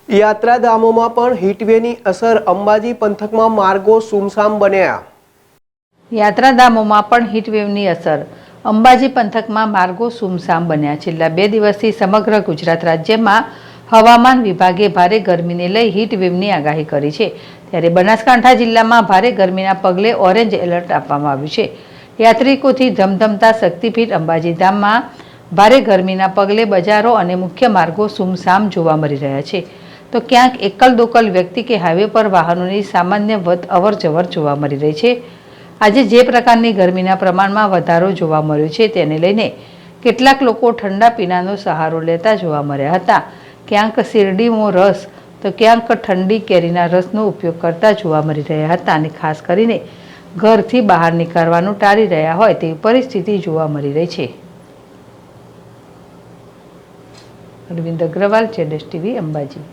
યાત્રાધામોમાં પણ હીટવેવની અસર અંબાજી પંથકમાં માર્ગો સુમસામ બન્યા। યાત્રાધામોમાં પણ હીટવેવની અસર અંબાજી પંથકમાં માર્ગો સુમસામ બન્યા। છેલ્લા 2 દિવસથી સમગ્ર ગુજરાત રાજ્યમાં હવામાન વિભાગે ભારે ગરમીને લઈ હીટવેવની આગાહી કરી છે। ત્યારે બનાસકાંઠા જિલ્લામાં ભારે ગરમીના પગલે ઓરેન્જ એલર્ટ આપવામાં આવ્યું છે। યાત્રિકોથી ધમધમતા શક્તિપીઠ અંબાજી ધામમાં ભારે ગરમીના પગલે બજારો અને મુખ્ય માર્ગો સુમસામ જોવા મળી રહ્યા છે, તો ક્યાંક એકલ દોકલ વ્યક્તિ કે હાઈવે પર વાહનોની સામાન્ય અવરજવર જોવા મળી રહી છે। આજે જે પ્રકારની ગરમીના પ્રમાણમાં વધારો જોવા મળ્યો છે તેને લઈને કેટલાક લોકો ઠંડા પીણાનો સહારો લેતા જોવા મળ્યા હતા। ક્યાંક શેરડીનો રસ તો ક્યાંક ઠંડી કેરીના રસનો ઉપયોગ કરતા જોવા મળી રહ્યા હતા અને ખાસ કરીને ઘરથી બહાર નીકળવાનું ટાળી રહ્યા હોય તેવી પરિસ્થિતિ જોવા મળી રહી છે। અરવિંદ અગ્રવાલ, ZSTV, અંબાજી।